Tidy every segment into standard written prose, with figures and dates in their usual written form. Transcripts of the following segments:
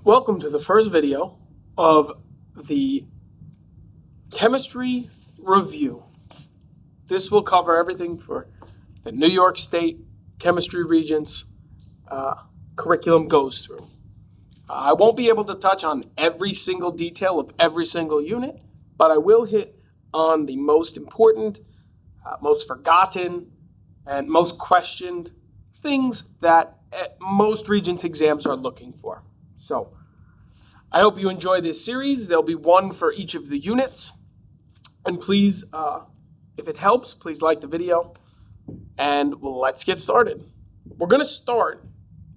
Welcome to the first video of the chemistry review. This will cover everything for the New York State Chemistry Regents curriculum goes through. I won't be able to touch on every single detail of every single unit, but I will hit on the most important, most forgotten, and most questioned things that most Regents exams are looking for. So I hope you enjoy this series. There'll be one for each of the units. And please, if it helps, please like the video. And let's get started. We're going to start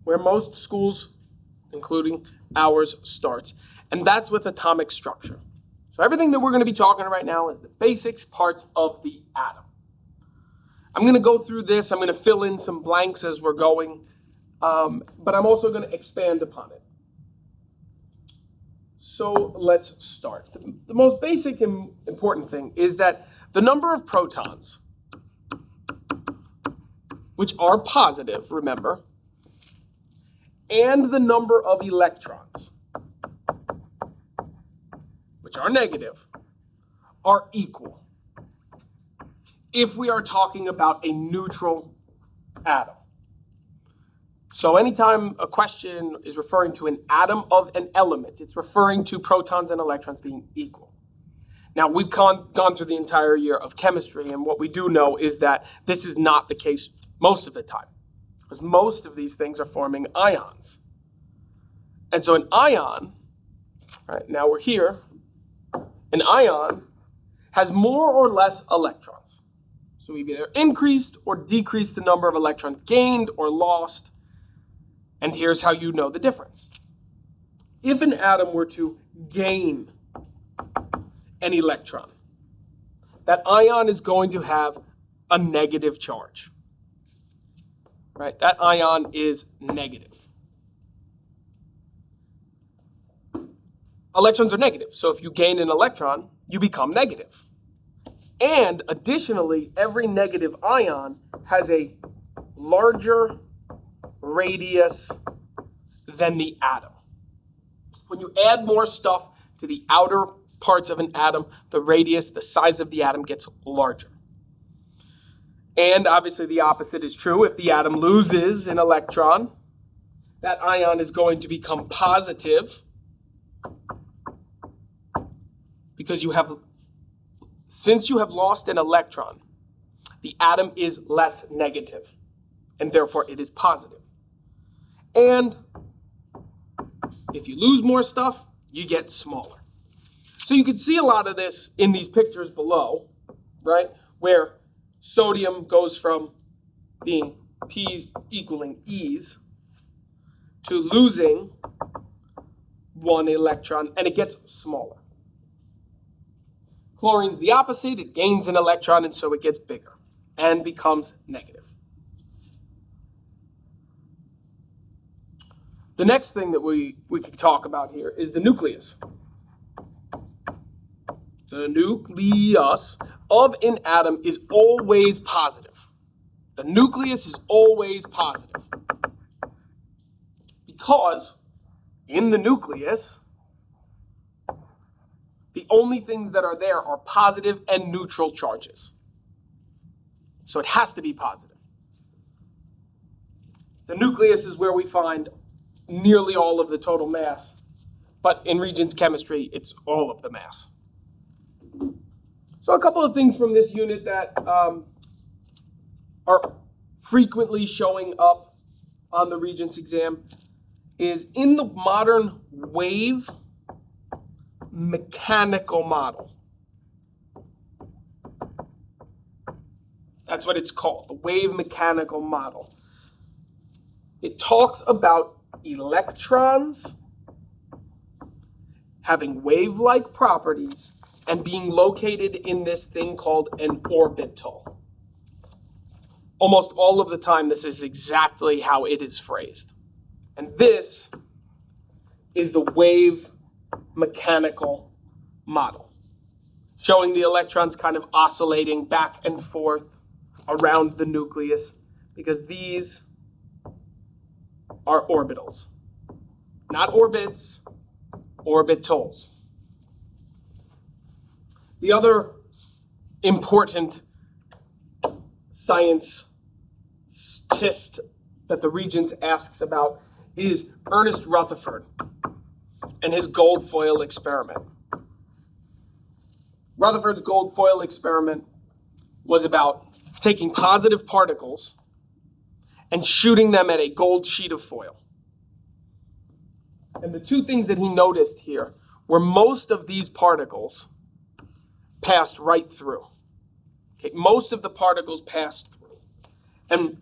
where most schools, including ours, starts. And that's with atomic structure. So everything that we're going to be talking right now is the basics parts of the atom. I'm going to go through this. I'm going to fill in some blanks as we're going. But I'm also going to expand upon it. So let's start. The most basic and important thing is that the number of protons, which are positive, remember, and the number of electrons, which are negative, are equal if we are talking about a neutral atom. So anytime a question is referring to an atom of an element, it's referring to protons and electrons being equal. Now, we've gone through the entire year of chemistry, and what we do know is that this is not the case most of the time, because most of these things are forming ions. And so an ion, right, now we're here, an ion has more or less electrons. So we've either increased or decreased the number of electrons gained or lost. And here's how you know the difference. If an atom were to gain an electron, that ion is going to have a negative charge. Right? That ion is negative. Electrons are negative, so if you gain an electron, you become negative. And additionally, every negative ion has a larger radius than the atom. When you add more stuff to the outer parts of an atom, the radius, the size of the atom gets larger. And obviously the opposite is true. If the atom loses an electron, that ion is going to become positive because since you have lost an electron, the atom is less negative, and therefore it is positive. And if you lose more stuff, you get smaller. So you can see a lot of this in these pictures below, right? Where sodium goes from being P's equaling E's to losing one electron, and it gets smaller. Chlorine's the opposite. It gains an electron, and so it gets bigger and becomes negative. The next thing that we could talk about here is the nucleus. The nucleus of an atom is always positive. The nucleus is always positive. Because in the nucleus, the only things that are there are positive and neutral charges. So it has to be positive. The nucleus is where we find nearly all of the total mass, but in Regents chemistry, it's all of the mass. So a couple of things from this unit that are frequently showing up on the Regents exam is in the modern wave mechanical model. That's what it's called, the wave mechanical model. It talks about electrons having wave-like properties and being located in this thing called an orbital. Almost all of the time, this is exactly how it is phrased. And this is the wave mechanical model, showing the electrons kind of oscillating back and forth around the nucleus, because these are orbitals. not orbits, orbitals. The other important science test that the Regents asks about is Ernest Rutherford and his gold foil experiment. Rutherford's gold foil experiment was about taking positive particles and shooting them at a gold sheet of foil. And the two things that he noticed here were most of these particles passed right through. Okay, most of the particles passed through. And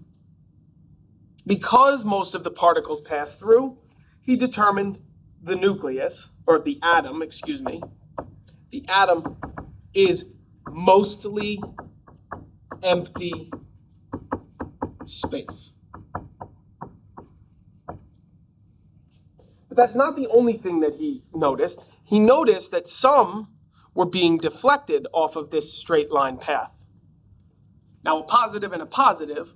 because most of the particles passed through, he determined the nucleus, or the atom, excuse me. The atom is mostly empty space. But that's not the only thing that he noticed. He noticed that some were being deflected off of this straight line path. Now, a positive and a positive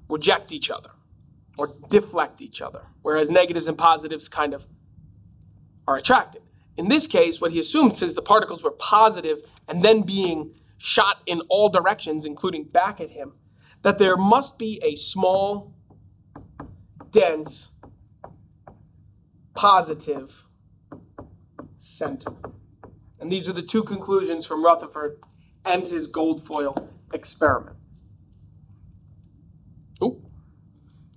reject each other or deflect each other, whereas negatives and positives kind of are attracted. In this case, what he assumed, since the particles were positive and then being shot in all directions, including back at him, that there must be a small, dense, positive center. And these are the two conclusions from Rutherford and his gold foil experiment. Ooh,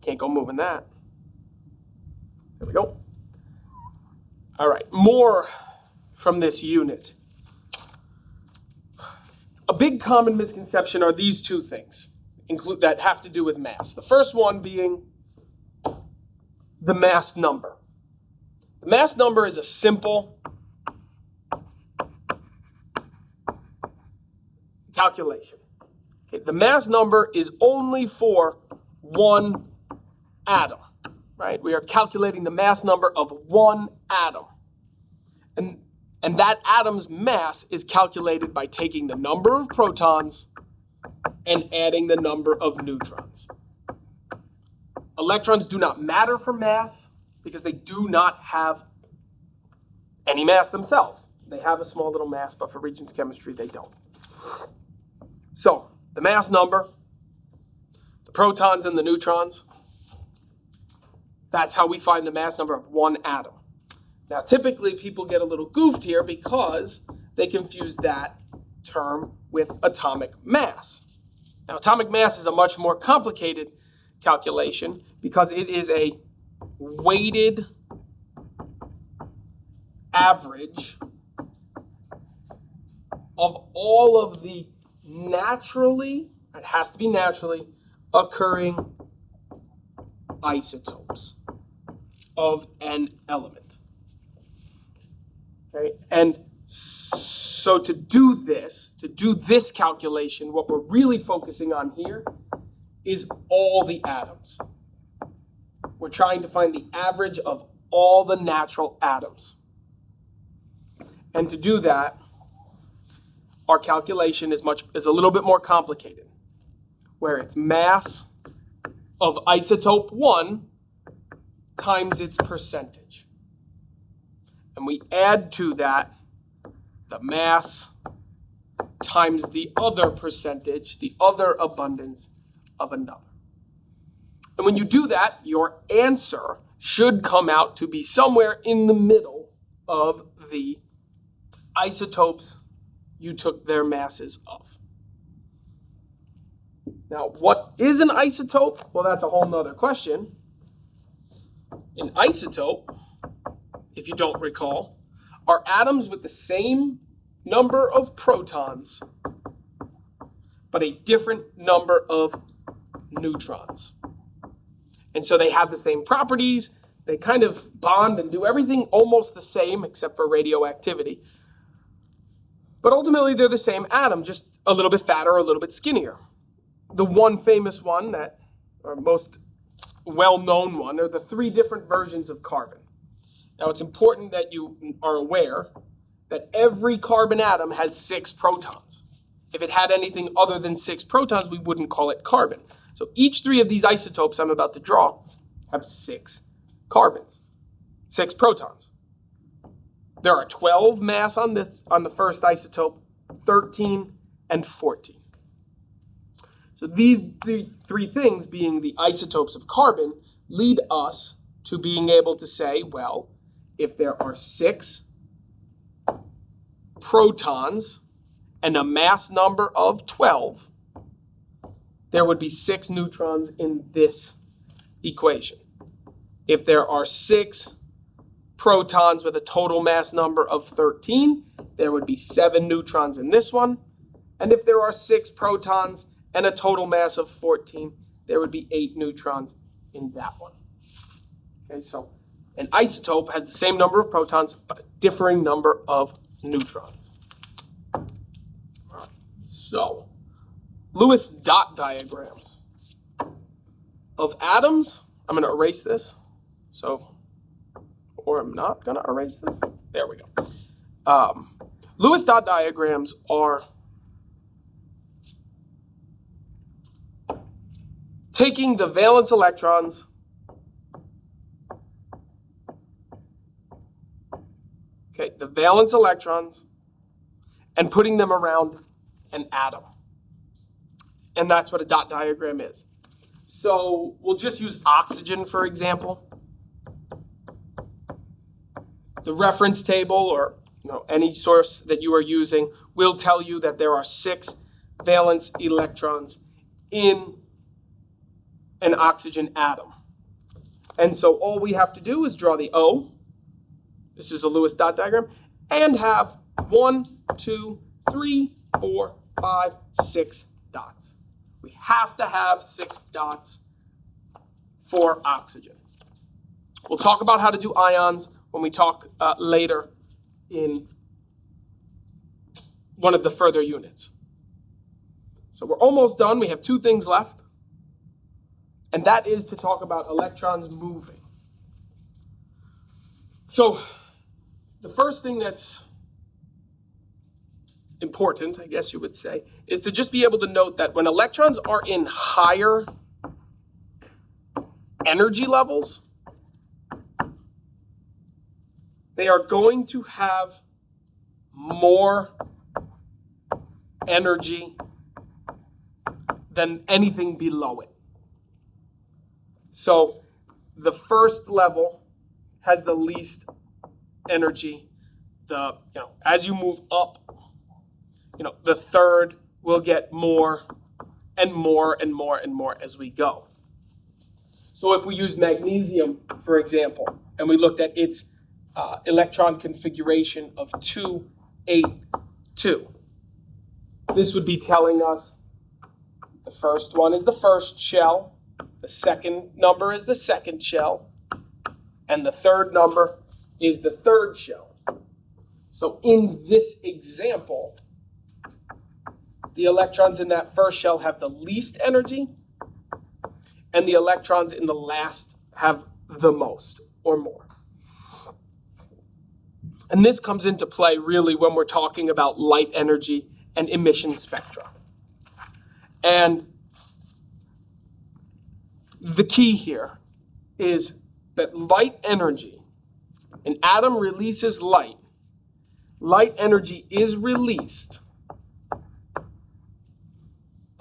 can't go moving that. There we go. All right, more from this unit. A big common misconception are these two things that have to do with mass. The first one being the mass number. The mass number is a simple calculation. Okay, the mass number is only for one atom, right? We are calculating the mass number of one atom. And that atom's mass is calculated by taking the number of protons and adding the number of neutrons. Electrons do not matter for mass because they do not have any mass themselves. They have a small little mass, but for Regents chemistry, they don't. So, the mass number, the protons and the neutrons, that's how we find the mass number of one atom. Now, typically, people get a little goofed here because they confuse that term with atomic mass. Now, atomic mass is a much more complicated calculation because it is a weighted average of all of the naturally, it has to be naturally, occurring isotopes of an element. Okay, and so to do this calculation, what we're really focusing on here is all the atoms. We're trying to find the average of all the natural atoms. And to do that, our calculation is a little bit more complicated, where it's mass of isotope 1 times its percentage. And we add to that the mass times the other percentage, the other abundance of another. And when you do that, your answer should come out to be somewhere in the middle of the isotopes you took their masses of. Now, what is an isotope? Well, that's a whole nother question. An isotope, if you don't recall, are atoms with the same number of protons, but a different number of neutrons. And so they have the same properties. They kind of bond and do everything almost the same, except for radioactivity. But ultimately, they're the same atom, just a little bit fatter or a little bit skinnier. The one famous one or most well-known one, are the three different versions of carbon. Now, it's important that you are aware that every carbon atom has 6 protons. If it had anything other than 6 protons, we wouldn't call it carbon. So each 3 of these isotopes I'm about to draw have 6 carbons, 6 protons. There are 12 mass on the first isotope, 13 and 14. So these three things, being the isotopes of carbon, lead us to being able to say, well, if there are 6 protons and a mass number of 12, there would be 6 neutrons in this equation. If there are 6 protons with a total mass number of 13, there would be 7 neutrons in this one. And if there are 6 protons and a total mass of 14, there would be 8 neutrons in that one. Okay, so an isotope has the same number of protons, but a differing number of neutrons. So, Lewis dot diagrams of atoms. I'm going to erase this. Or I'm not going to erase this. There we go. Lewis dot diagrams are taking the valence electrons and putting them around an atom. And that's what a dot diagram is. So we'll just use oxygen, for example. The reference table, or any source that you are using, will tell you that there are 6 valence electrons in an oxygen atom. And so all we have to do is draw the O. This is a Lewis dot diagram, and have 1, 2, 3, 4, 5, 6 dots. We have to have 6 dots for oxygen. We'll talk about how to do ions when we talk later in one of the further units. So we're almost done. We have 2 things left, and that is to talk about electrons moving. So the first thing that's important, I guess you would say, is to just be able to note that when electrons are in higher energy levels, they are going to have more energy than anything below it. So the first level has the least energy. As you move up, the third will get more and more and more and more as we go. So if we use magnesium, for example, and we looked at its electron configuration of 2, 8, 2, this would be telling us the first one is the first shell, the second number is the second shell, and the third number is the third shell. So in this example, the electrons in that first shell have the least energy, and the electrons in the last have the most or more. And this comes into play really when we're talking about light energy and emission spectra. And the key here is that light energy, an atom releases light. Light energy is released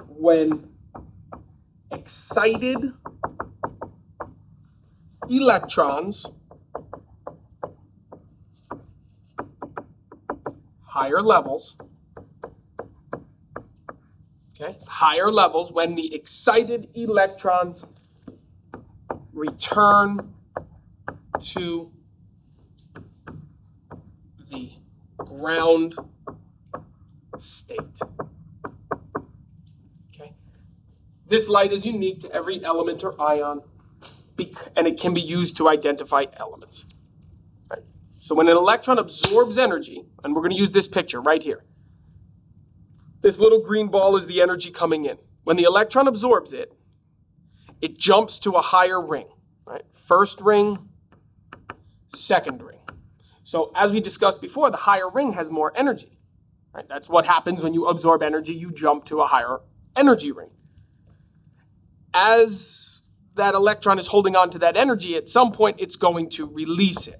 when excited electrons, higher levels, when the excited electrons return to the ground state. Okay. This light is unique to every element or ion, and it can be used to identify elements. Right. So when an electron absorbs energy, and we're going to use this picture right here. This little green ball is the energy coming in. When the electron absorbs it, it jumps to a higher ring. Right? First ring, second ring. So as we discussed before, the higher ring has more energy. Right? That's what happens when you absorb energy. You jump to a higher energy ring. As that electron is holding on to that energy, at some point it's going to release it.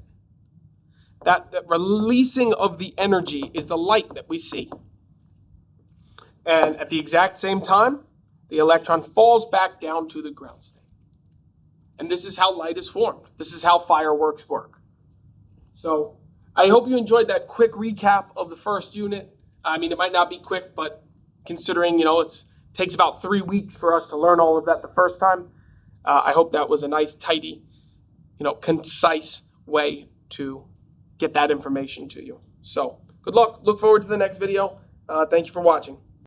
That releasing of the energy is the light that we see. And at the exact same time, the electron falls back down to the ground state. And this is how light is formed. This is how fireworks work. So I hope you enjoyed that quick recap of the first unit. I mean, it might not be quick, but considering, it takes about 3 weeks for us to learn all of that the first time, I hope that was a nice, tidy, concise way to get that information to you. So good luck. Look forward to the next video. Thank you for watching.